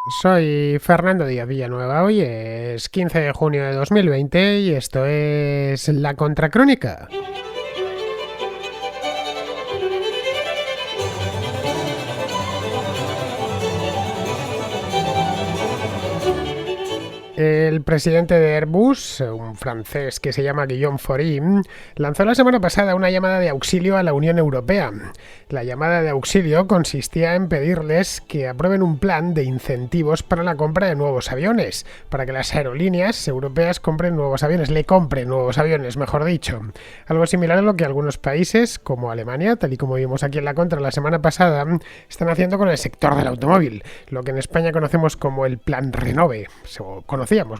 Soy Fernando Díaz Villanueva, hoy es 15 de junio de 2020 y esto es La Contracrónica. El presidente de Airbus, un francés que se llama Guillaume Faury, lanzó la semana pasada una llamada de auxilio a la Unión Europea. La llamada de auxilio consistía en pedirles que aprueben un plan de incentivos para la compra de nuevos aviones, para que las aerolíneas europeas compren nuevos aviones, mejor dicho. Algo similar a lo que algunos países, como Alemania, tal y como vimos aquí en la Contra la semana pasada, están haciendo con el sector del automóvil, lo que en España conocemos como el Plan Renove,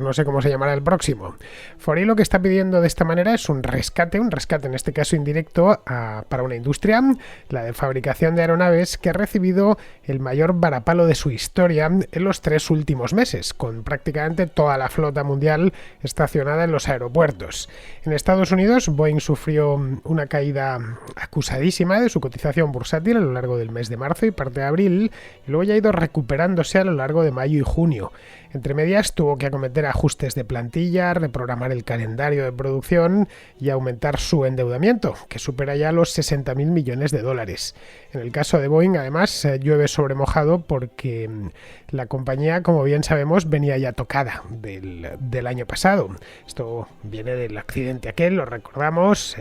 no sé cómo se llamará el próximo. Faury lo que está pidiendo de esta manera es un rescate en este caso indirecto para una industria, la de fabricación de aeronaves, que ha recibido el mayor varapalo de su historia en los 3 últimos meses, con prácticamente toda la flota mundial estacionada en los aeropuertos. En Estados Unidos, Boeing sufrió una caída acusadísima de su cotización bursátil a lo largo del mes de marzo y parte de abril, y luego ya ha ido recuperándose a lo largo de mayo y junio. Entre medias tuvo que acometer ajustes de plantilla, reprogramar el calendario de producción y aumentar su endeudamiento, que supera ya los 60.000 millones de dólares. En el caso de Boeing, además, llueve sobre mojado porque la compañía, como bien sabemos, venía ya tocada del año pasado. Esto viene del accidente aquel, lo recordamos,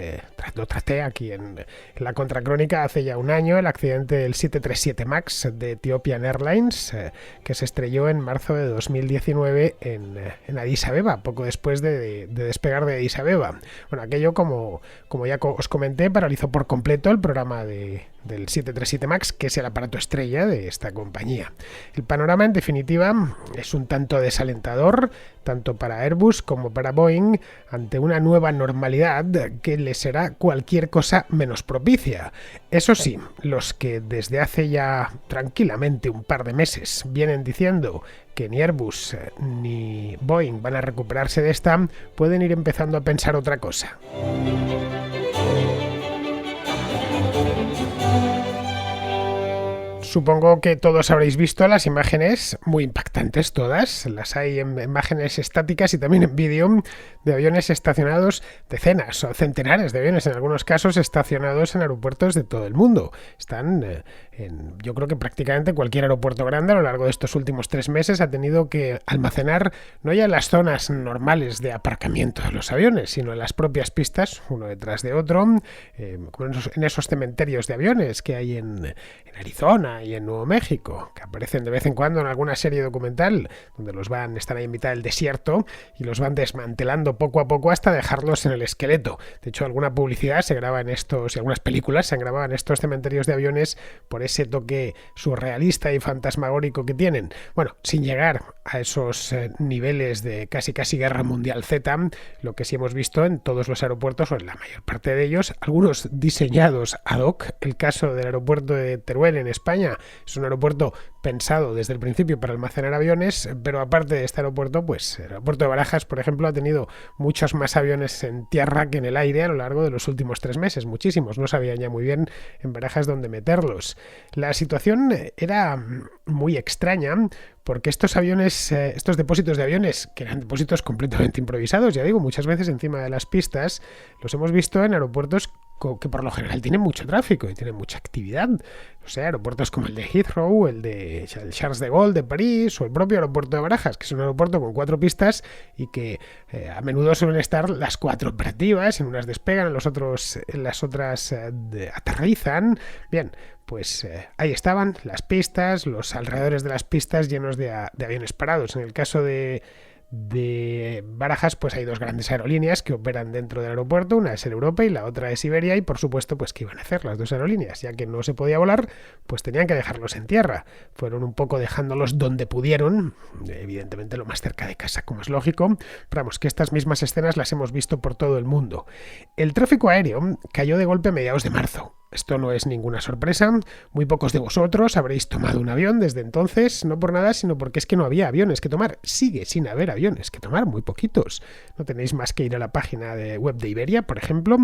lo traté aquí en la Contracrónica hace ya un año, el accidente del 737 MAX de Ethiopian Airlines, que se estrelló en marzo de 2019 en Addis Abeba, poco después de despegar de Addis Abeba. Bueno, aquello, como ya os comenté, paralizó por completo el programa del 737 MAX, que es el aparato estrella de esta compañía. El panorama, en definitiva, es un tanto desalentador, tanto para Airbus como para Boeing, ante una nueva normalidad que les será cualquier cosa menos propicia. Eso sí, los que desde hace ya tranquilamente un par de meses vienen diciendo que ni Airbus ni Boeing van a recuperarse de esta, pueden ir empezando a pensar otra cosa. Supongo que todos habréis visto las imágenes, muy impactantes todas, las hay en imágenes estáticas y también en vídeo, de aviones estacionados, decenas o centenares de aviones en algunos casos estacionados en aeropuertos de todo el mundo. Están yo creo que prácticamente cualquier aeropuerto grande a lo largo de estos últimos 3 meses ha tenido que almacenar no ya en las zonas normales de aparcamiento de los aviones, sino en las propias pistas, uno detrás de otro, en esos cementerios de aviones que hay en Arizona y en Nuevo México, que aparecen de vez en cuando en alguna serie documental donde están ahí en mitad del desierto y los van desmantelando poco a poco hasta dejarlos en el esqueleto. De hecho, alguna publicidad se graba en estos y algunas películas se han grabado en estos cementerios de aviones por ese toque surrealista y fantasmagórico que tienen. Bueno, sin llegar a esos niveles de casi Guerra Mundial Z, lo que sí hemos visto en todos los aeropuertos, o en la mayor parte de ellos, algunos diseñados ad hoc. El caso del aeropuerto de Teruel en España es un aeropuerto pensado desde el principio para almacenar aviones, pero aparte de este aeropuerto, pues el aeropuerto de Barajas, por ejemplo, ha tenido muchos más aviones en tierra que en el aire a lo largo de los últimos 3 meses, muchísimos. No sabían ya muy bien en Barajas dónde meterlos. La situación era muy extraña porque estos aviones, estos depósitos de aviones, que eran depósitos completamente improvisados, ya digo, muchas veces encima de las pistas, los hemos visto en aeropuertos que por lo general tienen mucho tráfico y tienen mucha actividad. O sea, aeropuertos como el de Heathrow, el Charles de Gaulle de París o el propio aeropuerto de Barajas, que es un aeropuerto con 4 pistas y que a menudo suelen estar las 4 operativas, en unas despegan, en las otras aterrizan. Bien, pues ahí estaban las pistas, los alrededores de las pistas llenos de aviones parados. En el caso de Barajas, pues hay 2 grandes aerolíneas que operan dentro del aeropuerto, una es el Europa y la otra es Iberia, y por supuesto, pues ¿qué iban a hacer las 2 aerolíneas? Ya que no se podía volar, pues tenían que dejarlos en tierra. Fueron un poco dejándolos donde pudieron, evidentemente lo más cerca de casa, como es lógico, pero vamos, que estas mismas escenas las hemos visto por todo el mundo. El tráfico aéreo cayó de golpe a mediados de marzo. Esto no es ninguna sorpresa, muy pocos de vosotros habréis tomado un avión desde entonces, no por nada, sino porque es que no había aviones que tomar. Sigue sin haber aviones que tomar, muy poquitos. No tenéis más que ir a la página web de Iberia, por ejemplo,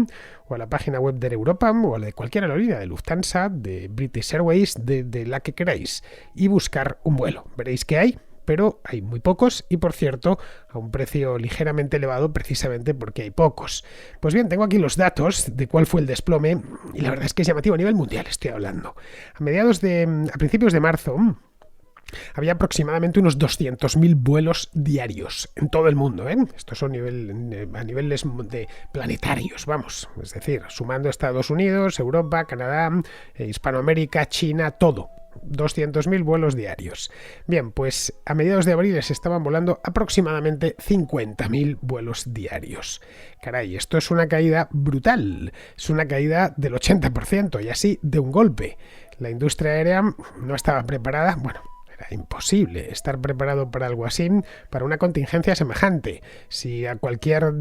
o a la página web de Europa, o a la de cualquier aerolínea, de Lufthansa, de British Airways, de la que queráis, y buscar un vuelo. Veréis que hay, pero hay muy pocos y, por cierto, a un precio ligeramente elevado precisamente porque hay pocos. Pues bien, tengo aquí los datos de cuál fue el desplome y la verdad es que es llamativo a nivel mundial, estoy hablando. A principios de marzo había aproximadamente unos 200.000 vuelos diarios en todo el mundo, ¿eh? Estos son a niveles de planetarios, vamos. Es decir, sumando Estados Unidos, Europa, Canadá, Hispanoamérica, China, todo. 200.000 vuelos diarios. Bien, pues a mediados de abril se estaban volando aproximadamente 50.000 vuelos diarios. Caray, esto es una caída brutal. Es una caída del 80% y así de un golpe. La industria aérea no estaba preparada, bueno, era imposible estar preparado para algo así, para una contingencia semejante. Si a cualquier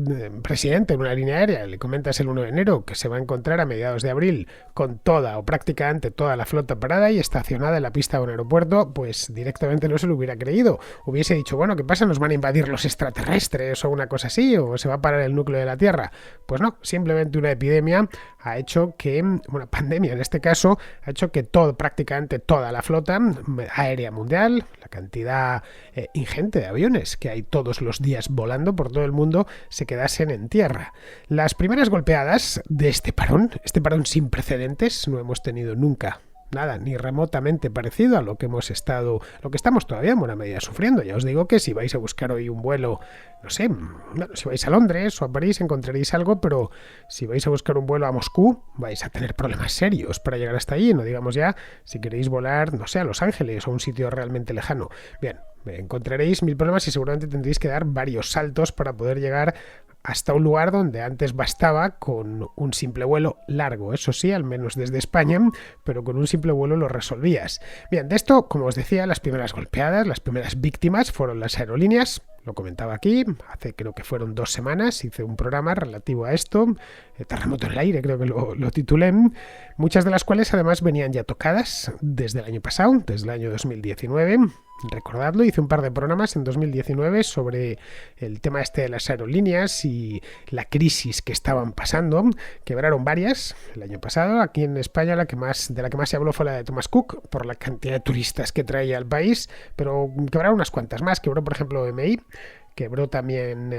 presidente de una línea aérea le comentas el 1 de enero que se va a encontrar a mediados de abril con toda o prácticamente toda la flota parada y estacionada en la pista de un aeropuerto, pues directamente no se lo hubiera creído. Hubiese dicho, bueno, ¿qué pasa? ¿Nos van a invadir los extraterrestres o una cosa así? ¿O se va a parar el núcleo de la Tierra? Pues no, simplemente una epidemia ha hecho que, una pandemia en este caso, ha hecho que prácticamente toda la flota aérea mundial, la cantidad ingente de aviones que hay todos los días volando por todo el mundo, se quedasen en tierra. Las primeras golpeadas de este parón sin precedentes, no hemos tenido nunca nada ni remotamente parecido a lo que estamos todavía en buena medida sufriendo. Ya os digo que si vais a buscar hoy un vuelo, no sé, si vais a Londres o a París encontraréis algo, pero si vais a buscar un vuelo a Moscú vais a tener problemas serios para llegar hasta allí, no digamos ya si queréis volar, no sé, a Los Ángeles o a un sitio realmente lejano. Bien, encontraréis mil problemas y seguramente tendréis que dar varios saltos para poder llegar hasta un lugar donde antes bastaba con un simple vuelo largo, eso sí, al menos desde España, pero con un simple vuelo lo resolvías. Bien, de esto, como os decía, las primeras golpeadas, las primeras víctimas fueron las aerolíneas. Lo comentaba aquí, hace creo que fueron 2 semanas, hice un programa relativo a esto, Terremoto en el aire, creo que lo titulé, muchas de las cuales además venían ya tocadas desde el año pasado, desde el año 2019. Recordadlo, hice un par de programas en 2019 sobre el tema de las aerolíneas y la crisis que estaban pasando. Quebraron varias el año pasado. Aquí en España de la que más se habló fue la de Thomas Cook, por la cantidad de turistas que traía al país, pero quebraron unas cuantas más. Quebró, por ejemplo, MI, quebró también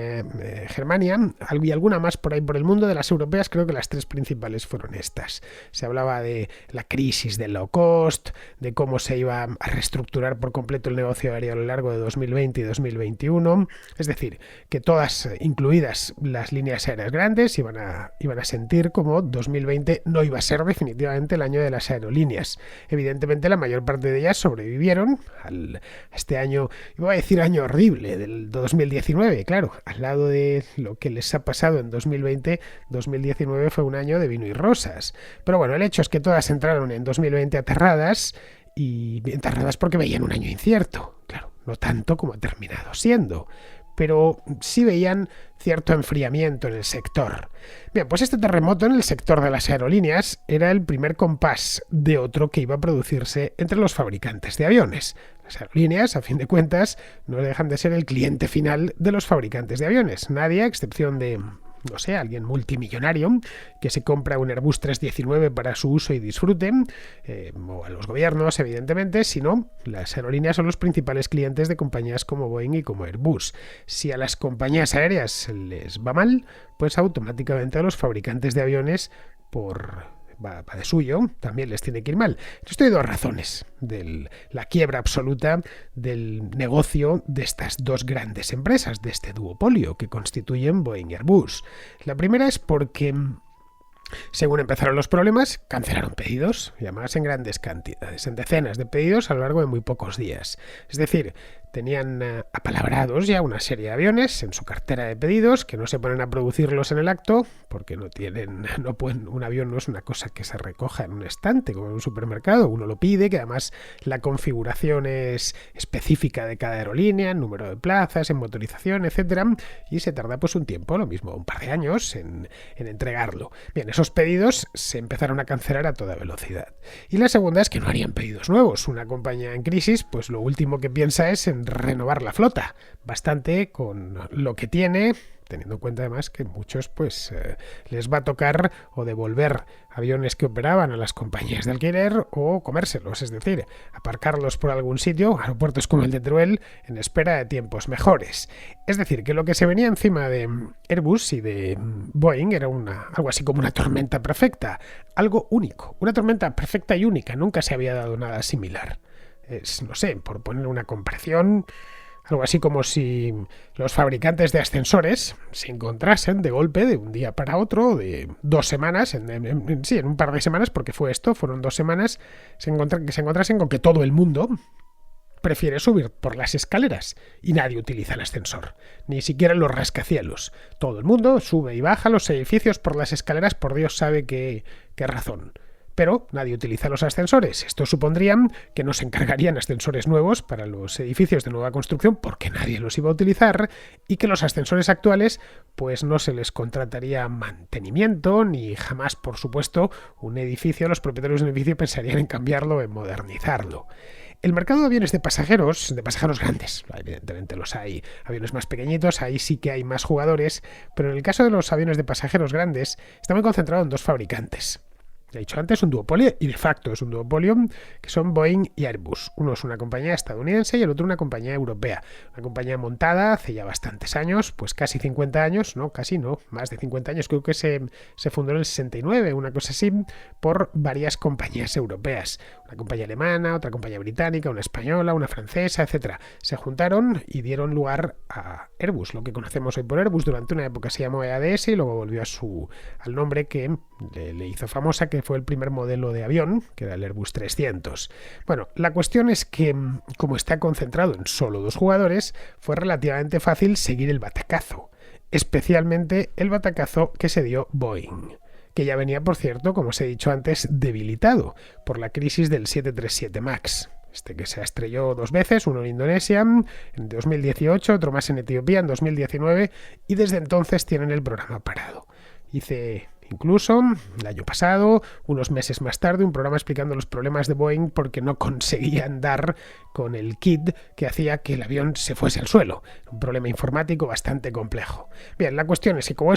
Germania y alguna más por ahí por el mundo. De las europeas creo que las 3 principales fueron estas. Se hablaba de la crisis del low cost, de cómo se iba a reestructurar por completo el negocio aéreo a lo largo de 2020 y 2021, es decir, que todas, incluidas las líneas aéreas grandes, iban a sentir como 2020 no iba a ser definitivamente el año de las aerolíneas. Evidentemente la mayor parte de ellas sobrevivieron a este año, iba a decir año horrible, del 2019, claro, al lado de lo que les ha pasado en 2020, 2019 fue un año de vino y rosas. Pero bueno, el hecho es que todas entraron en 2020 aterradas porque veían un año incierto. Claro, no tanto como ha terminado siendo, pero sí veían cierto enfriamiento en el sector. Bien, pues este terremoto en el sector de las aerolíneas era el primer compás de otro que iba a producirse entre los fabricantes de aviones. Las aerolíneas, a fin de cuentas, no dejan de ser el cliente final de los fabricantes de aviones. Nadie, a excepción de, no sé, alguien multimillonario que se compra un Airbus 319 para su uso y disfrute, o a los gobiernos, evidentemente, sino las aerolíneas son los principales clientes de compañías como Boeing y como Airbus. Si a las compañías aéreas les va mal, pues automáticamente a los fabricantes de aviones va de suyo, también les tiene que ir mal. Esto hay 2 razones de la quiebra absoluta del negocio de estas 2 grandes empresas, de este duopolio que constituyen Boeing y Airbus. La primera es porque, según empezaron los problemas, cancelaron pedidos, y además en grandes cantidades, en decenas de pedidos a lo largo de muy pocos días. Es decir, tenían apalabrados ya una serie de aviones en su cartera de pedidos que no se ponen a producirlos en el acto porque un avión no es una cosa que se recoja en un estante como en un supermercado, uno lo pide, que además la configuración es específica de cada aerolínea, número de plazas, en motorización, etcétera, y se tarda pues un tiempo, lo mismo, un par de años en entregarlo. Bien, esos pedidos se empezaron a cancelar a toda velocidad. Y la segunda es que no harían pedidos nuevos. Una compañía en crisis, pues lo último que piensa es en renovar la flota. Bastante con lo que tiene, teniendo en cuenta además que muchos pues les va a tocar o devolver aviones que operaban a las compañías de alquiler o comérselos, es decir, aparcarlos por algún sitio, aeropuertos como el de Teruel, en espera de tiempos mejores. Es decir, que lo que se venía encima de Airbus y de Boeing era algo así como una tormenta perfecta, algo único, una tormenta perfecta y única, nunca se había dado nada similar. Es, no sé, por poner una comparación, algo así como si los fabricantes de ascensores se encontrasen de golpe de un día para otro, de 2 semanas, en un par de semanas, porque fueron 2 semanas, que se encontrasen con que todo el mundo prefiere subir por las escaleras y nadie utiliza el ascensor, ni siquiera los rascacielos. Todo el mundo sube y baja los edificios por las escaleras por Dios sabe qué razón. Pero nadie utiliza los ascensores. Esto supondría que no se encargarían ascensores nuevos para los edificios de nueva construcción porque nadie los iba a utilizar y que los ascensores actuales pues no se les contrataría mantenimiento ni jamás, por supuesto, los propietarios de un edificio pensarían en cambiarlo, en modernizarlo. El mercado de aviones de pasajeros grandes, evidentemente los hay, aviones más pequeñitos, ahí sí que hay más jugadores, pero en el caso de los aviones de pasajeros grandes está muy concentrado en 2 fabricantes. He dicho antes, un duopolio, y de facto es un duopolio, que son Boeing y Airbus. Uno es una compañía estadounidense y el otro una compañía europea. Una compañía montada hace ya bastantes años, pues casi 50 años, más de 50 años, creo que se fundó en el 69, una cosa así, por varias compañías europeas. Una compañía alemana, otra compañía británica, una española, una francesa, etc. Se juntaron y dieron lugar a Airbus, lo que conocemos hoy por Airbus. Durante una época se llamó EADS y luego volvió al nombre que le hizo famosa, que fue el primer modelo de avión, que era el Airbus 300. Bueno, la cuestión es que, como está concentrado en solo 2 jugadores, fue relativamente fácil seguir el batacazo, especialmente el batacazo que se dio Boeing, que ya venía, por cierto, como os he dicho antes, debilitado por la crisis del 737 MAX. Que se estrelló 2 veces, uno en Indonesia en 2018, otro más en Etiopía en 2019, y desde entonces tienen el programa parado. Incluso el año pasado, unos meses más tarde, un programa explicando los problemas de Boeing porque no conseguían dar con el kit que hacía que el avión se fuese al suelo. Un problema informático bastante complejo. Bien, la cuestión es que como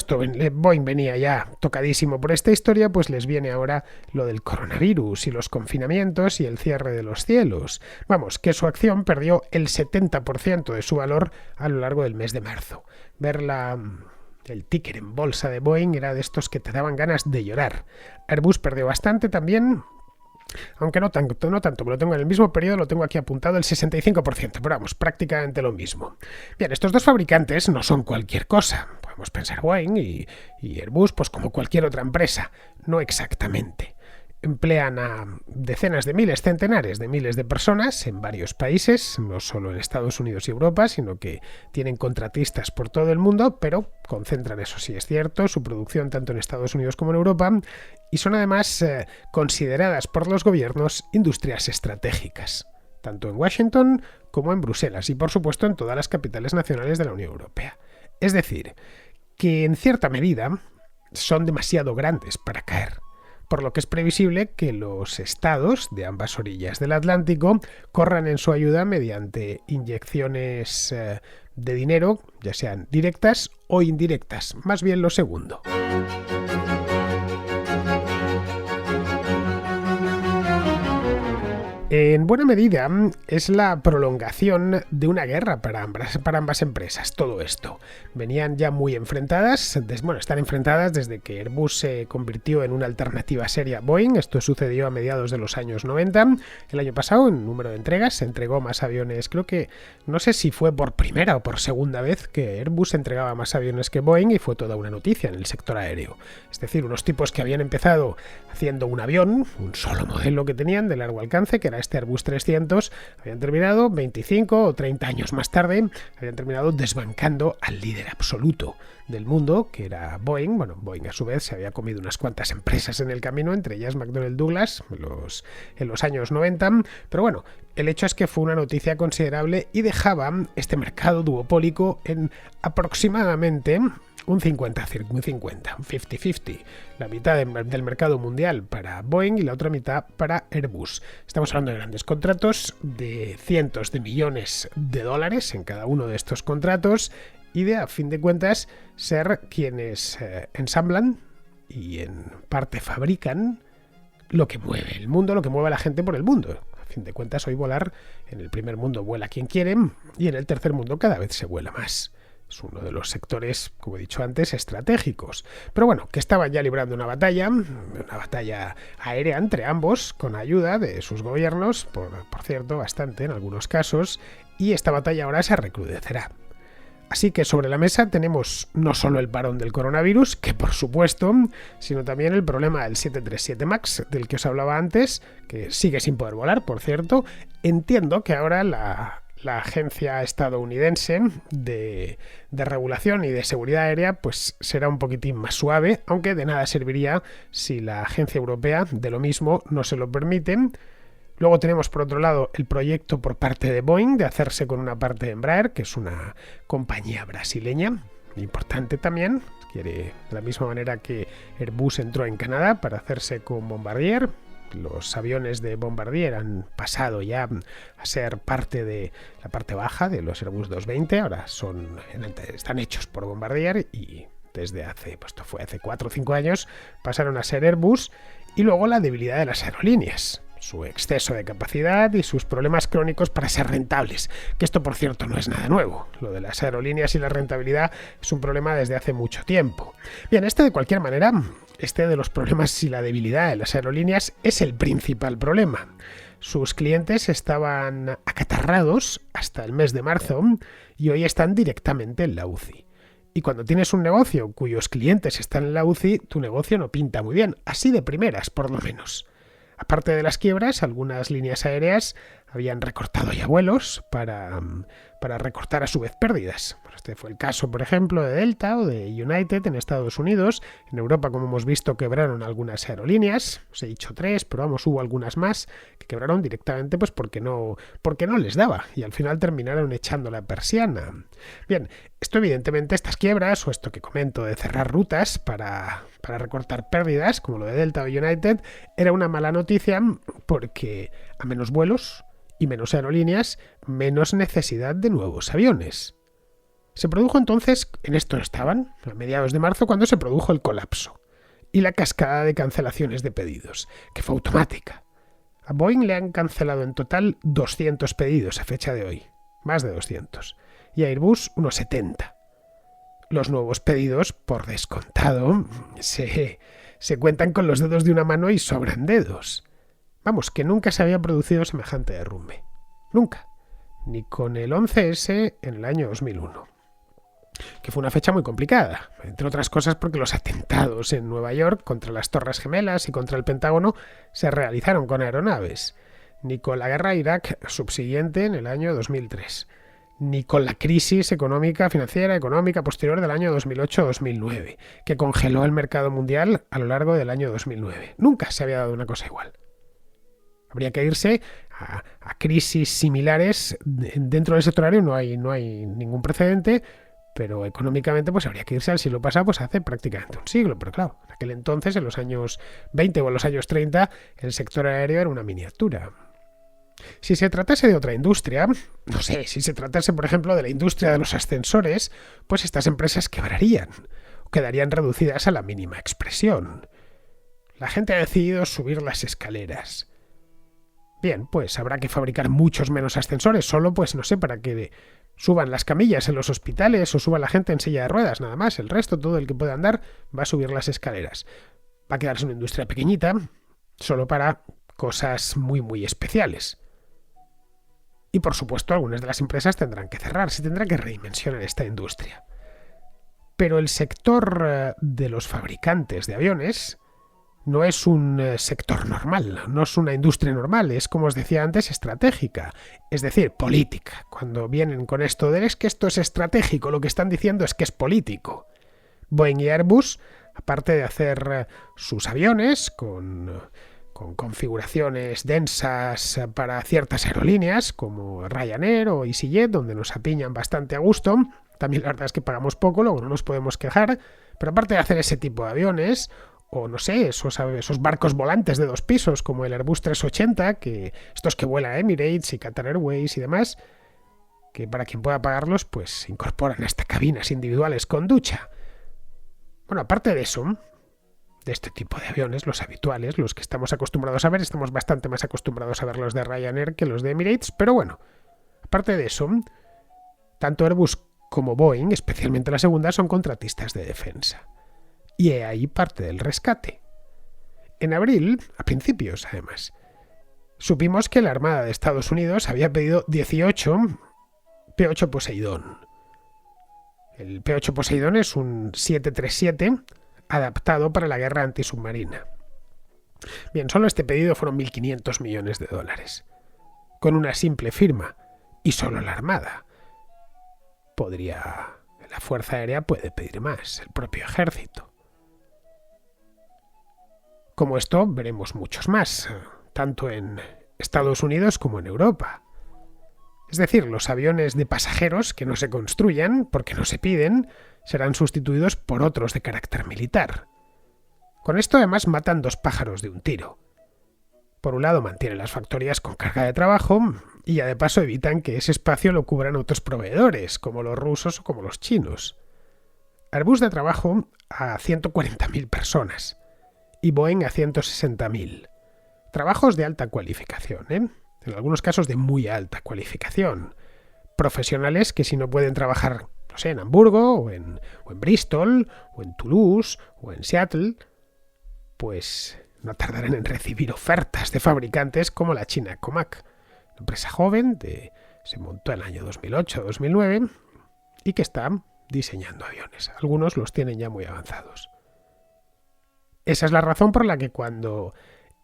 Boeing venía ya tocadísimo por esta historia, pues les viene ahora lo del coronavirus y los confinamientos y el cierre de los cielos. Vamos, que su acción perdió el 70% de su valor a lo largo del mes de marzo. El ticker en bolsa de Boeing era de estos que te daban ganas de llorar. Airbus perdió bastante también, aunque no tanto, me lo tengo en el mismo periodo, lo tengo aquí apuntado, el 65%, pero vamos, prácticamente lo mismo. Bien, estos 2 fabricantes no son cualquier cosa. Podemos pensar Boeing y Airbus pues como cualquier otra empresa, no exactamente. Emplean a decenas de miles, centenares de miles de personas en varios países, no solo en Estados Unidos y Europa, sino que tienen contratistas por todo el mundo, pero concentran, eso sí es cierto, su producción tanto en Estados Unidos como en Europa, y son además consideradas por los gobiernos industrias estratégicas, tanto en Washington como en Bruselas y por supuesto en todas las capitales nacionales de la Unión Europea. Es decir, que en cierta medida son demasiado grandes para caer, por lo que es previsible que los estados de ambas orillas del Atlántico corran en su ayuda mediante inyecciones de dinero, ya sean directas o indirectas, más bien lo segundo. En buena medida es la prolongación de una guerra para ambas empresas, todo esto. Venían ya muy enfrentadas, están enfrentadas desde que Airbus se convirtió en una alternativa seria a Boeing. Esto sucedió a mediados de los años 90. El año pasado, en número de entregas, se entregó más aviones. Creo que, no sé si fue por primera o por segunda vez que Airbus entregaba más aviones que Boeing y fue toda una noticia en el sector aéreo. Es decir, unos tipos que habían empezado haciendo un avión, un solo modelo que tenían de largo alcance, que era este Airbus 300, habían terminado 25 o 30 años más tarde, habían terminado desbancando al líder absoluto del mundo, que era Boeing. Bueno, Boeing a su vez se había comido unas cuantas empresas en el camino, entre ellas McDonnell Douglas, en los años 90, pero bueno, el hecho es que fue una noticia considerable y dejaba este mercado duopólico en aproximadamente un 50-50, la mitad del mercado mundial para Boeing y la otra mitad para Airbus. Estamos hablando de grandes contratos de cientos de millones de dólares en cada uno de estos contratos y de, a fin de cuentas, ser quienes ensamblan y en parte fabrican lo que mueve el mundo, lo que mueve a la gente por el mundo. A fin de cuentas, hoy volar en el primer mundo vuela quien quiere y en el tercer mundo cada vez se vuela más. Es uno de los sectores, como he dicho antes, estratégicos. Pero bueno, que estaban ya librando una batalla aérea entre ambos, con ayuda de sus gobiernos, por cierto, bastante en algunos casos, y esta batalla ahora se recrudecerá. Así que sobre la mesa tenemos no solo el parón del coronavirus, que por supuesto, sino también el problema del 737 MAX, del que os hablaba antes, que sigue sin poder volar, por cierto. Entiendo que ahora la agencia estadounidense de regulación y de seguridad aérea pues será un poquitín más suave, aunque de nada serviría si la agencia europea de lo mismo no se lo permite. Luego tenemos por otro lado el proyecto por parte de Boeing de hacerse con una parte de Embraer, que es una compañía brasileña importante también, quiere de la misma manera que Airbus entró en Canadá para hacerse con Bombardier. Los aviones de Bombardier han pasado ya a ser parte de la parte baja de los Airbus 220, ahora están hechos por Bombardier y desde hace 4 o 5 años pasaron a ser Airbus. Y luego la debilidad de las aerolíneas, su exceso de capacidad y sus problemas crónicos para ser rentables, que esto por cierto no es nada nuevo. Lo de las aerolíneas y la rentabilidad es un problema desde hace mucho tiempo. Bien, de cualquier manera, de los problemas y la debilidad de las aerolíneas es el principal problema. Sus clientes estaban acatarrados hasta el mes de marzo y hoy están directamente en la UCI. Y cuando tienes un negocio cuyos clientes están en la UCI, tu negocio no pinta muy bien, así de primeras por lo menos. Aparte de las quiebras, algunas líneas aéreas habían recortado ya vuelos para recortar a su vez pérdidas. Este fue el caso, por ejemplo, de Delta o de United en Estados Unidos. En Europa, como hemos visto, quebraron algunas aerolíneas. Os he dicho 3, pero vamos, hubo algunas más que quebraron directamente pues porque no les daba y al final terminaron echando la persiana. Bien, esto evidentemente, estas quiebras o esto que comento de cerrar rutas para recortar pérdidas, como lo de Delta o United, era una mala noticia porque a menos vuelos y menos aerolíneas, menos necesidad de nuevos aviones. Se produjo entonces, en esto estaban, a mediados de marzo, cuando se produjo el colapso y la cascada de cancelaciones de pedidos, que fue automática. A Boeing le han cancelado en total 200 pedidos a fecha de hoy, más de 200, y a Airbus unos 70. Los nuevos pedidos, por descontado, se cuentan con los dedos de una mano y sobran dedos. Vamos, que nunca se había producido semejante derrumbe. Nunca. Ni con el 11S en el año 2001. Que fue una fecha muy complicada, entre otras cosas porque los atentados en Nueva York contra las Torres Gemelas y contra el Pentágono se realizaron con aeronaves. Ni con la guerra a Irak subsiguiente en el año 2003. Ni con la crisis financiera posterior del año 2008-2009, que congeló el mercado mundial a lo largo del año 2009. Nunca se había dado una cosa igual. Habría que irse a crisis similares dentro del sector aéreo, no hay ningún precedente, pero económicamente pues habría que irse al siglo pasado, pues hace prácticamente un siglo. Pero claro, en aquel entonces, en los años 20 o en los años 30, el sector aéreo era una miniatura. Si se tratase de otra industria, no sé, si se tratase por ejemplo de la industria de los ascensores, pues estas empresas quebrarían o quedarían reducidas a la mínima expresión. La gente ha decidido subir las escaleras. Bien, pues habrá que fabricar muchos menos ascensores, solo pues no sé, para que suban las camillas en los hospitales o suba la gente en silla de ruedas, nada más. El resto, todo el que pueda andar, va a subir las escaleras. Va a quedarse una industria pequeñita, solo para cosas muy muy especiales. Y por supuesto, algunas de las empresas tendrán que cerrar, se tendrá que redimensionar esta industria. Pero el sector de los fabricantes de aviones no es un sector normal, no es una industria normal, es, como os decía antes, estratégica, es decir, política. Cuando vienen con esto de es que esto es estratégico, lo que están diciendo es que es político. Boeing y Airbus, aparte de hacer sus aviones con configuraciones densas para ciertas aerolíneas, como Ryanair o EasyJet, donde nos apiñan bastante a gusto, también la verdad es que pagamos poco, luego no nos podemos quejar, pero aparte de hacer ese tipo de aviones, o no sé, esos barcos volantes de 2 pisos como el Airbus 380, estos que vuela Emirates y Qatar Airways y demás, que para quien pueda pagarlos, pues incorporan hasta cabinas individuales con ducha. Bueno, aparte de eso, de este tipo de aviones, los habituales, los que estamos acostumbrados a ver, estamos bastante más acostumbrados a ver los de Ryanair que los de Emirates, pero bueno, aparte de eso, tanto Airbus como Boeing, especialmente la segunda, son contratistas de defensa. Y ahí parte del rescate. En abril, a principios además, supimos que la Armada de Estados Unidos había pedido 18 P-8 Poseidón. El P-8 Poseidón es un 737 adaptado para la guerra antisubmarina. Bien, solo este pedido fueron 1.500 millones de dólares. Con una simple firma, y solo la Armada. La Fuerza Aérea puede pedir más, el propio ejército. Como esto, veremos muchos más, tanto en Estados Unidos como en Europa. Es decir, los aviones de pasajeros que no se construyan, porque no se piden, serán sustituidos por otros de carácter militar. Con esto además matan dos pájaros de un tiro. Por un lado mantienen las factorías con carga de trabajo y ya de paso evitan que ese espacio lo cubran otros proveedores, como los rusos o como los chinos. Airbus da trabajo a 140.000 personas y Boeing a 160.000. Trabajos de alta cualificación, en algunos casos de muy alta cualificación. Profesionales que si no pueden trabajar, no sé, en Hamburgo o en Bristol o en Toulouse o en Seattle, pues no tardarán en recibir ofertas de fabricantes como la china Comac, una empresa joven se montó en el año 2008-2009 y que está diseñando aviones. Algunos los tienen ya muy avanzados. Esa es la razón por la que cuando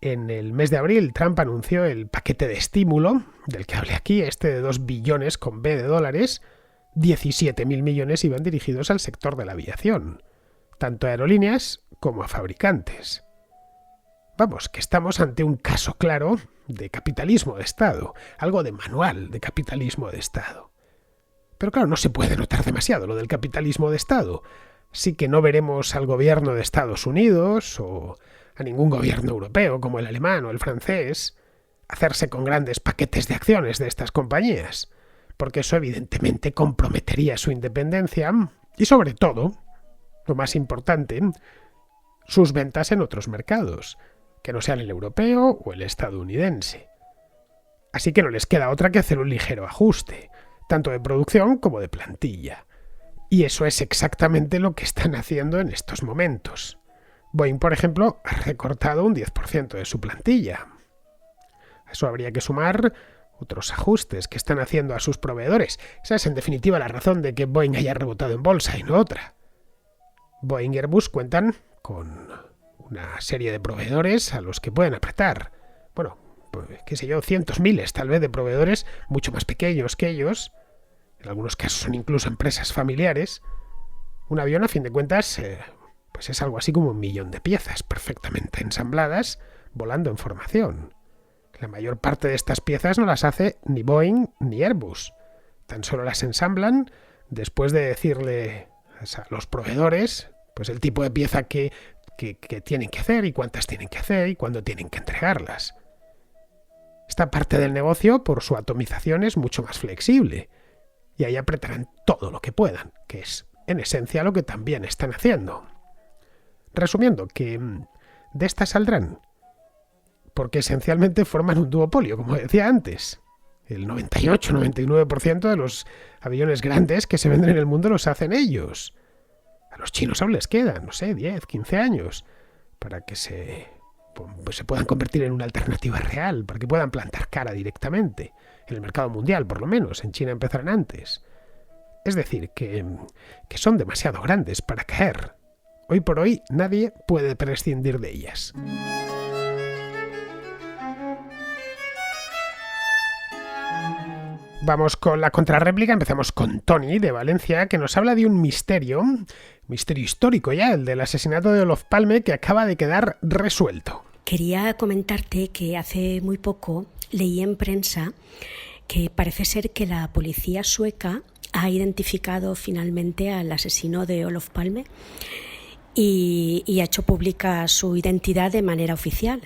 en el mes de abril Trump anunció el paquete de estímulo, del que hablé aquí, de 2 billones con B de dólares, 17.000 millones iban dirigidos al sector de la aviación, tanto a aerolíneas como a fabricantes. Vamos, que estamos ante un caso claro de capitalismo de Estado, algo de manual de capitalismo de Estado. Pero claro, no se puede notar demasiado lo del capitalismo de Estado. Sí que no veremos al gobierno de Estados Unidos o a ningún gobierno europeo como el alemán o el francés hacerse con grandes paquetes de acciones de estas compañías, porque eso evidentemente comprometería su independencia y sobre todo, lo más importante, sus ventas en otros mercados, que no sean el europeo o el estadounidense. Así que no les queda otra que hacer un ligero ajuste, tanto de producción como de plantilla. Y eso es exactamente lo que están haciendo en estos momentos. Boeing, por ejemplo, ha recortado un 10% de su plantilla. A eso habría que sumar otros ajustes que están haciendo a sus proveedores. Esa es en definitiva la razón de que Boeing haya rebotado en bolsa y no otra. Boeing y Airbus cuentan con una serie de proveedores a los que pueden apretar. Bueno, pues, qué sé yo, cientos, miles tal vez de proveedores mucho más pequeños que ellos. En algunos casos son incluso empresas familiares. Un avión, a fin de cuentas, pues es algo así como 1 millón de piezas perfectamente ensambladas, volando en formación. La mayor parte de estas piezas no las hace ni Boeing ni Airbus. Tan solo las ensamblan después de decirle a los proveedores pues el tipo de pieza que tienen que hacer y cuántas tienen que hacer y cuándo tienen que entregarlas. Esta parte del negocio, por su atomización, es mucho más flexible y ahí apretarán todo lo que puedan, que es en esencia lo que también están haciendo. Resumiendo, que de estas saldrán porque esencialmente forman un duopolio, como decía antes. El 98-99% de los aviones grandes que se venden en el mundo los hacen ellos. A los chinos aún les quedan, no sé, 10, 15 años para que se puedan convertir en una alternativa real, para que puedan plantar cara directamente, en el mercado mundial por lo menos, en China empezarán antes. Es decir, que son demasiado grandes para caer. Hoy por hoy nadie puede prescindir de ellas. Vamos con la contrarréplica, empezamos con Tony de Valencia, que nos habla de un misterio histórico ya, el del asesinato de Olof Palme, que acaba de quedar resuelto. Quería comentarte que hace muy poco leí en prensa que parece ser que la policía sueca ha identificado finalmente al asesino de Olof Palme y ha hecho pública su identidad de manera oficial.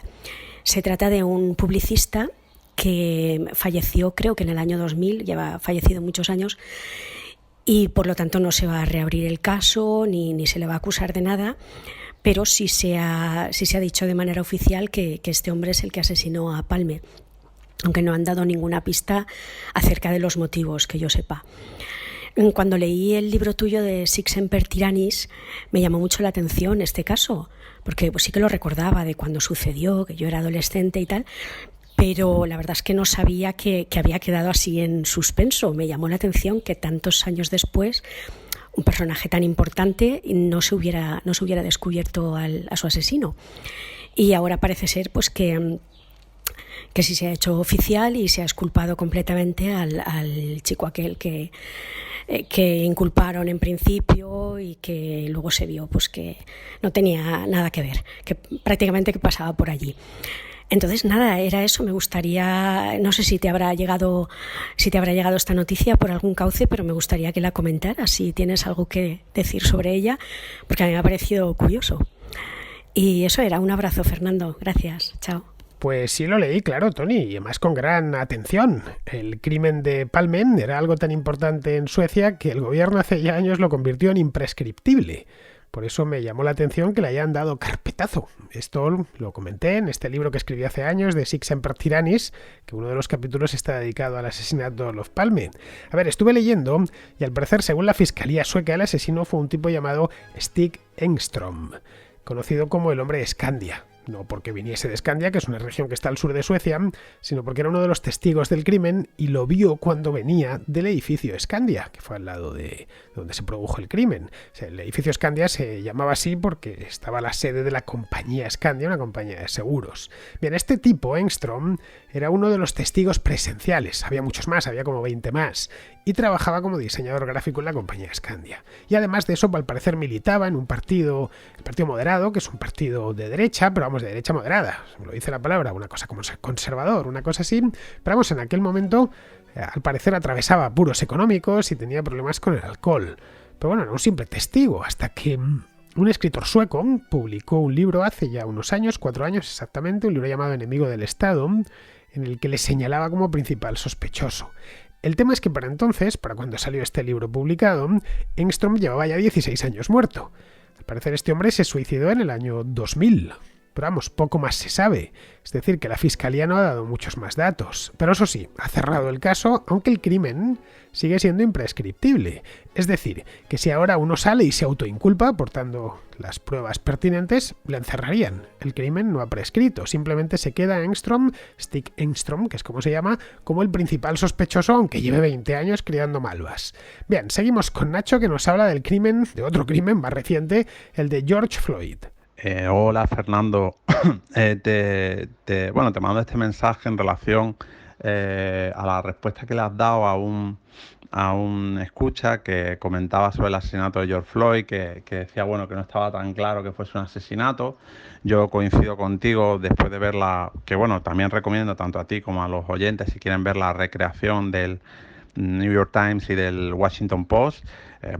Se trata de un publicista que falleció creo que en el año 2000, lleva fallecido muchos años, y por lo tanto no se va a reabrir el caso ni se le va a acusar de nada, pero sí se ha dicho de manera oficial que este hombre es el que asesinó a Palme, aunque no han dado ninguna pista acerca de los motivos que yo sepa. Cuando leí el libro tuyo de Sic Semper Tyrannis, me llamó mucho la atención este caso, porque pues sí que lo recordaba de cuando sucedió, que yo era adolescente y tal, pero la verdad es que no sabía que había quedado así en suspenso. Me llamó la atención que tantos años después un personaje tan importante no se hubiera descubierto a su asesino. Y ahora parece ser pues que sí se ha hecho oficial y se ha exculpado completamente al chico aquel que inculparon en principio y que luego se vio pues que no tenía nada que ver, que prácticamente que pasaba por allí. Entonces nada, era eso. Me gustaría, no sé si te habrá llegado esta noticia por algún cauce, pero me gustaría que la comentaras si tienes algo que decir sobre ella, porque a mí me ha parecido curioso. Y eso era. Un abrazo, Fernando. Gracias. Chao. Pues sí lo leí, claro, Tony, y además con gran atención. El crimen de Palme era algo tan importante en Suecia que el gobierno hace ya años lo convirtió en imprescriptible. Por eso me llamó la atención que le hayan dado carpetazo. Esto lo comenté en este libro que escribí hace años de Sic Semper Tyrannis, que uno de los capítulos está dedicado al asesinato de Olof Palme. A ver, estuve leyendo y al parecer, según la fiscalía sueca, el asesino fue un tipo llamado Stig Engström, conocido como el hombre de Skandia. No porque viniese de Skandia, que es una región que está al sur de Suecia, sino porque era uno de los testigos del crimen y lo vio cuando venía del edificio Skandia, que fue al lado de donde se produjo el crimen. O sea, el edificio Skandia se llamaba así porque estaba la sede de la compañía Skandia, una compañía de seguros. Bien, este tipo, Engström, era uno de los testigos presenciales. Había muchos más, había como 20 más. Y trabajaba como diseñador gráfico en la compañía Skandia. Y además de eso, al parecer militaba en un partido, el Partido Moderado, que es un partido de derecha, pero vamos, de derecha moderada, lo dice la palabra, una cosa como conservador, una cosa así. Pero vamos, en aquel momento, al parecer atravesaba apuros económicos y tenía problemas con el alcohol. Pero bueno, era un simple testigo, hasta que un escritor sueco publicó un libro hace ya unos años, 4 años exactamente, un libro llamado Enemigo del Estado, en el que le señalaba como principal sospechoso. El tema es que para entonces, para cuando salió este libro publicado, Engström llevaba ya 16 años muerto. Al parecer este hombre se suicidó en el año 2000. Pero vamos, poco más se sabe. Es decir, que la fiscalía no ha dado muchos más datos. Pero eso sí, ha cerrado el caso, aunque el crimen sigue siendo imprescriptible. Es decir, que si ahora uno sale y se autoinculpa, aportando las pruebas pertinentes, le encerrarían. El crimen no ha prescrito. Simplemente se queda Stig Engström, que es como se llama, como el principal sospechoso, aunque lleve 20 años criando malvas. Bien, seguimos con Nacho, que nos habla del crimen, de otro crimen más reciente, el de George Floyd. Hola Fernando, te mando este mensaje en relación a la respuesta que le has dado a un escucha que comentaba sobre el asesinato de George Floyd, que decía que no estaba tan claro que fuese un asesinato. Yo coincido contigo después de verla, que también recomiendo tanto a ti como a los oyentes si quieren ver la recreación del New York Times y del Washington Post.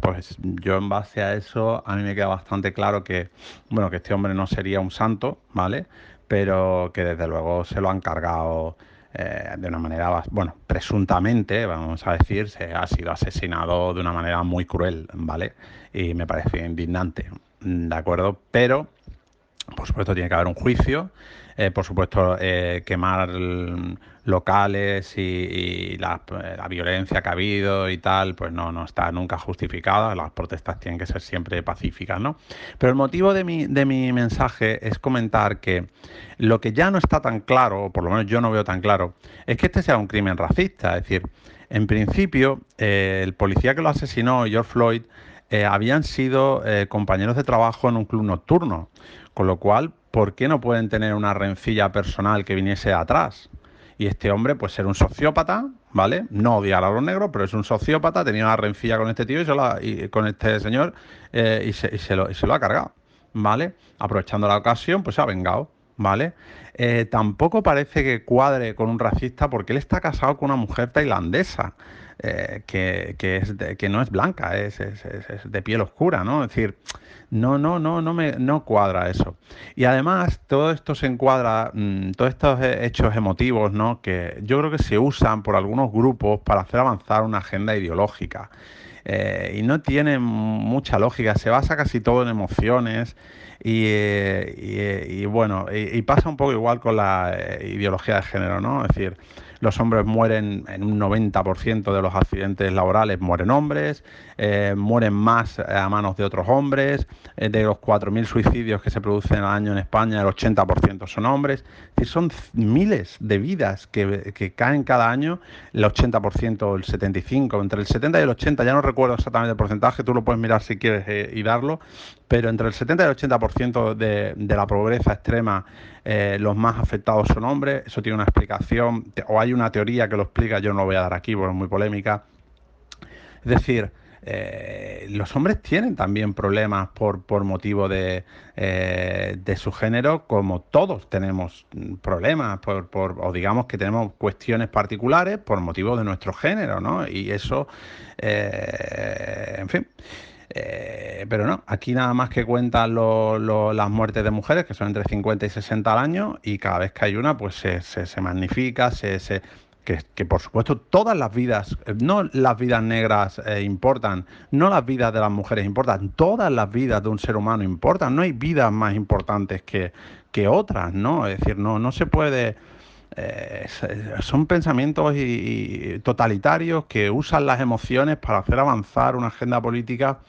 Pues yo en base a eso a mí me queda bastante claro que este hombre no sería un santo, ¿vale? Pero que desde luego se lo han cargado de una manera, presuntamente, vamos a decir, se ha sido asesinado de una manera muy cruel, ¿vale? Y me parece indignante, ¿de acuerdo? Pero, por supuesto, tiene que haber un juicio. Por supuesto, quemar locales y la violencia que ha habido y tal, pues no está nunca justificada. Las protestas tienen que ser siempre pacíficas, ¿no? Pero el motivo de mi mensaje es comentar que lo que ya no está tan claro, o por lo menos yo no veo tan claro, es que este sea un crimen racista. Es decir, en principio, el policía que lo asesinó, George Floyd, habían sido compañeros de trabajo en un club nocturno, con lo cual, ¿por qué no pueden tener una rencilla personal que viniese de atrás? Y este hombre, pues ser un sociópata, ¿vale? No odiar a los negros, pero es un sociópata, tenía una rencilla con este tío y con este señor y se lo ha cargado, ¿vale? Aprovechando la ocasión, pues se ha vengado, ¿vale? Tampoco parece que cuadre con un racista porque él está casado con una mujer tailandesa. Que no es blanca, es de piel oscura, ¿no? Es decir, no cuadra eso. Y además, todo esto se encuadra, todos estos hechos emotivos, ¿no? Que yo creo que se usan por algunos grupos para hacer avanzar una agenda ideológica. Y no tiene mucha lógica, se basa casi todo en emociones y bueno, y pasa un poco igual con la ideología de género, ¿no? Es decir, los hombres mueren en un 90% de los accidentes laborales, mueren hombres, mueren más a manos de otros hombres, de los 4.000 suicidios que se producen al año en España, el 80% son hombres, es decir, son miles de vidas que caen cada año, el 80%, el 75%, entre el 70 y el 80%, ya no recuerdo exactamente el porcentaje, tú lo puedes mirar si quieres y darlo, pero entre el 70 y el 80% de la pobreza extrema, los más afectados son hombres. Eso tiene una explicación, o hay una teoría que lo explica, yo no lo voy a dar aquí porque es muy polémica. Es decir, los hombres tienen también problemas por motivo de su género, como todos tenemos problemas, o digamos que tenemos cuestiones particulares por motivo de nuestro género, ¿no? Y eso, en fin. Pero no, aquí nada más que cuentan las muertes de mujeres, que son entre 50 y 60 al año, y cada vez que hay una, pues se magnifica, que por supuesto todas las vidas, no las vidas negras importan, no las vidas de las mujeres importan, todas las vidas de un ser humano importan, no hay vidas más importantes que otras, ¿no? Es decir, no se puede... son pensamientos y totalitarios que usan las emociones para hacer avanzar una agenda política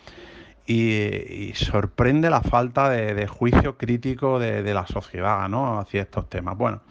y sorprende la falta de juicio crítico de la sociedad, ¿no? Hacia estos temas. Bueno,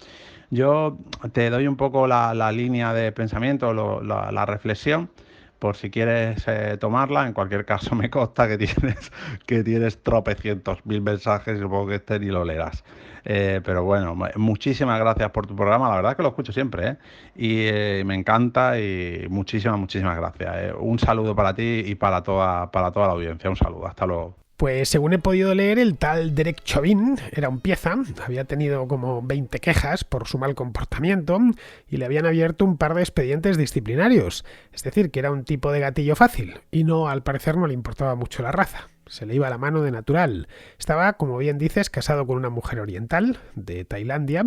yo te doy un poco la línea de pensamiento, la reflexión, por si quieres tomarla. En cualquier caso, me consta que tienes tropecientos mil mensajes y supongo que este ni lo leerás. Pero bueno, muchísimas gracias por tu programa. La verdad que lo escucho siempre, ¿eh? Y me encanta y muchísimas gracias. Un saludo para ti y para toda la audiencia. Un saludo. Hasta luego. Pues según he podido leer, el tal Derek Chauvin era un pieza, había tenido como 20 quejas por su mal comportamiento y le habían abierto un par de expedientes disciplinarios. Es decir, que era un tipo de gatillo fácil y no, al parecer, no le importaba mucho la raza. Se le iba la mano de natural. Estaba, como bien dices, casado con una mujer oriental de Tailandia,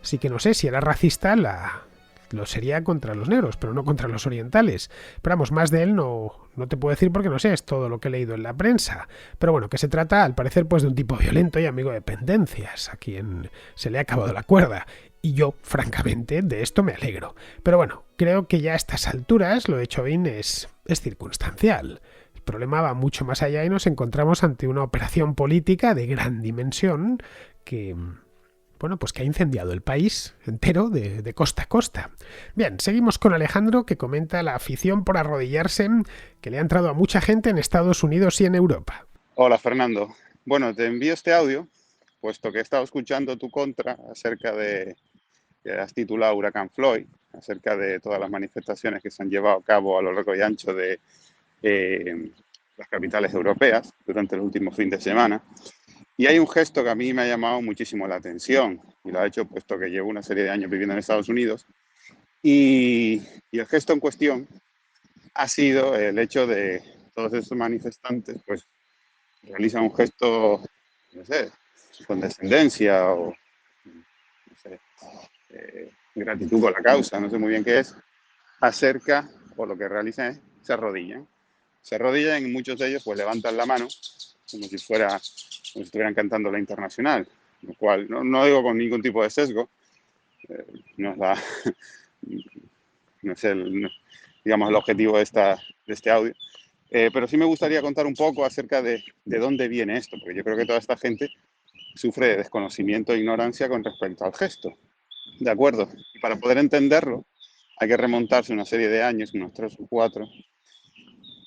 así que no sé si era racista, lo sería contra los negros, pero no contra los orientales. Pero vamos, más de él no te puedo decir porque no sé, es todo lo que he leído en la prensa. Pero bueno, que se trata, al parecer, pues de un tipo violento y amigo de pendencias, a quien se le ha acabado la cuerda. Y yo, francamente, de esto me alegro. Pero bueno, creo que ya a estas alturas lo de Chauvin es circunstancial. El problema va mucho más allá y nos encontramos ante una operación política de gran dimensión que... bueno, pues que ha incendiado el país entero de costa a costa. Bien, seguimos con Alejandro, que comenta la afición por arrodillarse que le ha entrado a mucha gente en Estados Unidos y en Europa. Hola Fernando. Bueno, te envío este audio, puesto que he estado escuchando tu contra acerca de, que has titulado Huracán Floyd, acerca de todas las manifestaciones que se han llevado a cabo a lo largo y ancho de las capitales europeas durante el último fin de semana. Y hay un gesto que a mí me ha llamado muchísimo la atención, y lo ha hecho puesto que llevo una serie de años viviendo en Estados Unidos, y el gesto en cuestión ha sido el hecho de todos estos manifestantes pues realizan un gesto, no sé, con descendencia o, no sé, gratitud por la causa, no sé muy bien qué es, acerca, o lo que realizan es, se arrodillan. Se arrodillan y muchos de ellos pues levantan la mano como si estuvieran cantando la Internacional, lo cual no digo con ningún tipo de sesgo, no es no es digamos, el objetivo de este audio, pero sí me gustaría contar un poco acerca de dónde viene esto, porque yo creo que toda esta gente sufre de desconocimiento e ignorancia con respecto al gesto. ¿De acuerdo? Y para poder entenderlo hay que remontarse una serie de años, unos 3 o 4,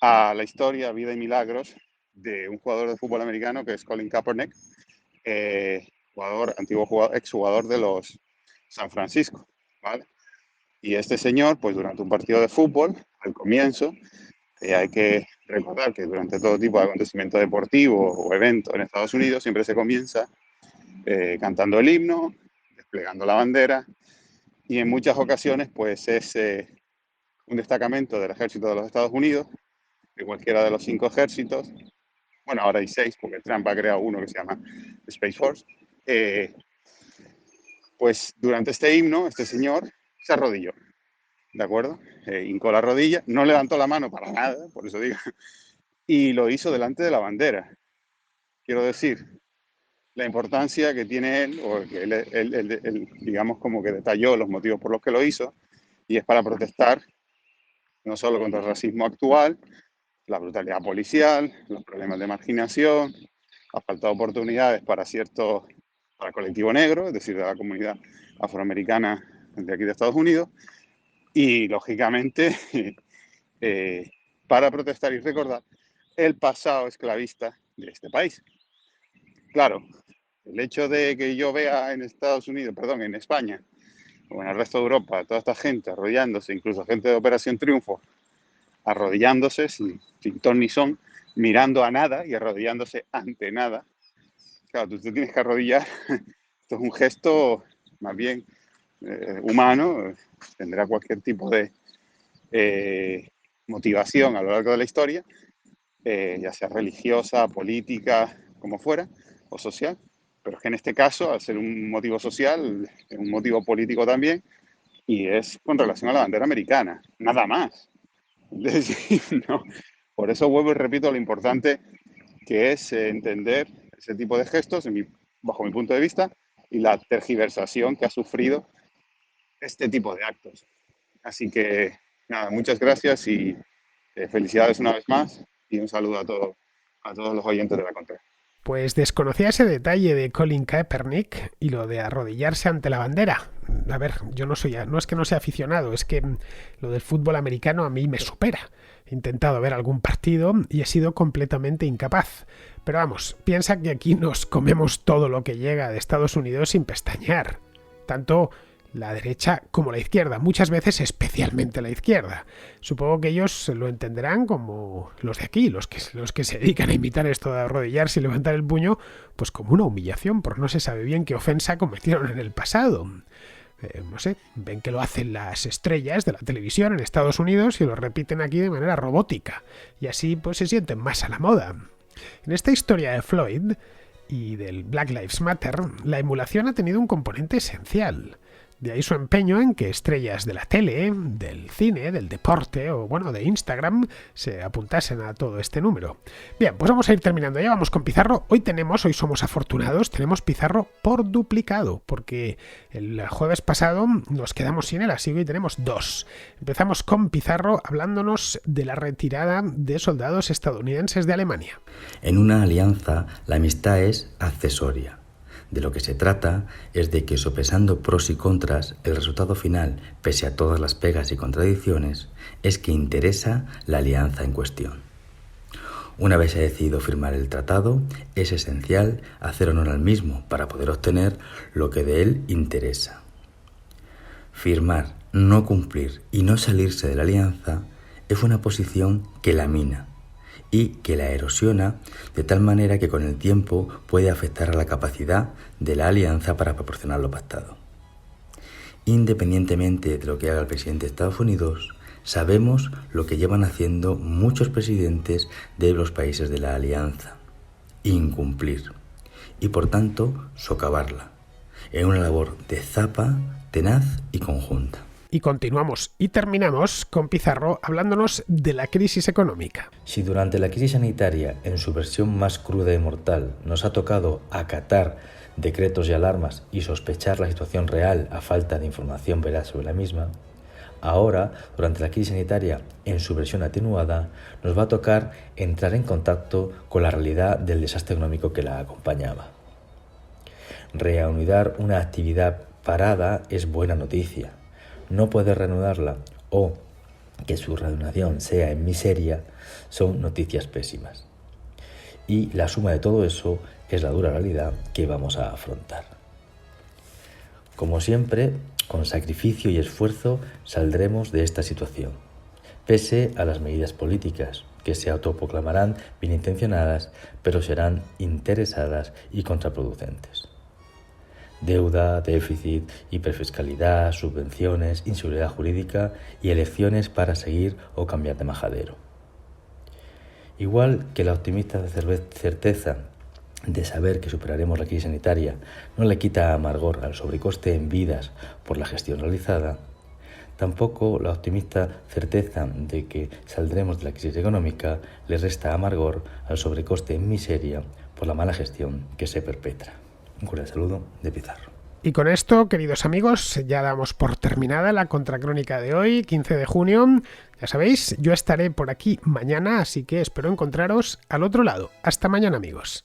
a la historia, vida y milagros de un jugador de fútbol americano que es Colin Kaepernick, exjugador de los San Francisco, ¿vale? Y este señor, pues durante un partido de fútbol, al comienzo, hay que recordar que durante todo tipo de acontecimiento deportivo o evento en Estados Unidos siempre se comienza cantando el himno, desplegando la bandera, y en muchas ocasiones pues es un destacamento del ejército de los Estados Unidos, de cualquiera de los 5 ejércitos. Bueno, ahora hay 6 porque Trump ha creado uno que se llama Space Force. Pues durante este himno, este señor se arrodilló, ¿de acuerdo? Hincó la rodilla, no levantó la mano para nada, por eso digo, y lo hizo delante de la bandera. Quiero decir, la importancia que tiene él, o que él, digamos, como que detalló los motivos por los que lo hizo, y es para protestar no solo contra el racismo actual, la brutalidad policial, los problemas de marginación, la falta de oportunidades para el colectivo negro, es decir, de la comunidad afroamericana de aquí de Estados Unidos, y lógicamente para protestar y recordar el pasado esclavista de este país. Claro, el hecho de que yo vea en en España o en el resto de Europa, toda esta gente arrodillándose, incluso gente de Operación Triunfo, arrodillándose sin ton ni son, mirando a nada y arrodillándose ante nada. Claro, tú te tienes que arrodillar. Esto es un gesto más bien humano, tendrá cualquier tipo de motivación a lo largo de la historia, ya sea religiosa, política, como fuera, o social. Pero es que en este caso, al ser un motivo social, es un motivo político también, y es con relación a la bandera americana, nada más. Es decir, no. Por eso vuelvo y repito lo importante que es entender ese tipo de gestos, bajo mi punto de vista, y la tergiversación que ha sufrido este tipo de actos. Así que, nada, muchas gracias y felicidades una vez más y un saludo a todos los oyentes de la Contra. Pues desconocía ese detalle de Colin Kaepernick y lo de arrodillarse ante la bandera. A ver, yo no es que no sea aficionado, es que lo del fútbol americano a mí me supera. He intentado ver algún partido y he sido completamente incapaz. Pero vamos, piensa que aquí nos comemos todo lo que llega de Estados Unidos sin pestañear. Tanto la derecha como la izquierda, muchas veces especialmente la izquierda. Supongo que ellos lo entenderán como los de aquí, los que se dedican a imitar esto de arrodillarse y levantar el puño, pues como una humillación, porque no se sabe bien qué ofensa cometieron en el pasado. No sé, ven que lo hacen las estrellas de la televisión en Estados Unidos y lo repiten aquí de manera robótica, y así pues se sienten más a la moda. En esta historia de Floyd y del Black Lives Matter, la emulación ha tenido un componente esencial. De ahí su empeño en que estrellas de la tele, del cine, del deporte o bueno, de Instagram se apuntasen a todo este número. Bien, pues vamos a ir terminando. Ya vamos con Pizarro. Hoy somos afortunados, tenemos Pizarro por duplicado, porque el jueves pasado nos quedamos sin él, así que hoy tenemos 2. Empezamos con Pizarro hablándonos de la retirada de soldados estadounidenses de Alemania. En una alianza, la amistad es accesoria. De lo que se trata es de que, sopesando pros y contras, el resultado final, pese a todas las pegas y contradicciones, es que interesa la alianza en cuestión. Una vez se ha decidido firmar el tratado, es esencial hacer honor al mismo para poder obtener lo que de él interesa. Firmar, no cumplir y no salirse de la alianza es una posición que la mina y que la erosiona de tal manera que con el tiempo puede afectar a la capacidad de la alianza para proporcionar lo pactado. Independientemente de lo que haga el presidente de Estados Unidos, sabemos lo que llevan haciendo muchos presidentes de los países de la alianza: incumplir y por tanto socavarla, en una labor de zapa, tenaz y conjunta. Y continuamos y terminamos con Pizarro hablándonos de la crisis económica. Si durante la crisis sanitaria, en su versión más cruda y mortal, nos ha tocado acatar decretos y alarmas y sospechar la situación real a falta de información veraz sobre la misma, ahora, durante la crisis sanitaria, en su versión atenuada, nos va a tocar entrar en contacto con la realidad del desastre económico que la acompañaba. Reanudar una actividad parada es buena noticia. No poder reanudarla o que su reanudación sea en miseria son noticias pésimas. Y la suma de todo eso es la dura realidad que vamos a afrontar. Como siempre, con sacrificio y esfuerzo saldremos de esta situación, pese a las medidas políticas que se autoproclamarán bien intencionadas, pero serán interesadas y contraproducentes. deuda, déficit, hiperfiscalidad, subvenciones, inseguridad jurídica y elecciones para seguir o cambiar de majadero. Igual que la optimista certeza de saber que superaremos la crisis sanitaria no le quita amargor al sobrecoste en vidas por la gestión realizada, tampoco la optimista certeza de que saldremos de la crisis económica le resta amargor al sobrecoste en miseria por la mala gestión que se perpetra. Un cordial saludo de Pizarro. Y con esto, queridos amigos, ya damos por terminada la contracrónica de hoy, 15 de junio. Ya sabéis, yo estaré por aquí mañana, así que espero encontraros al otro lado. Hasta mañana, amigos.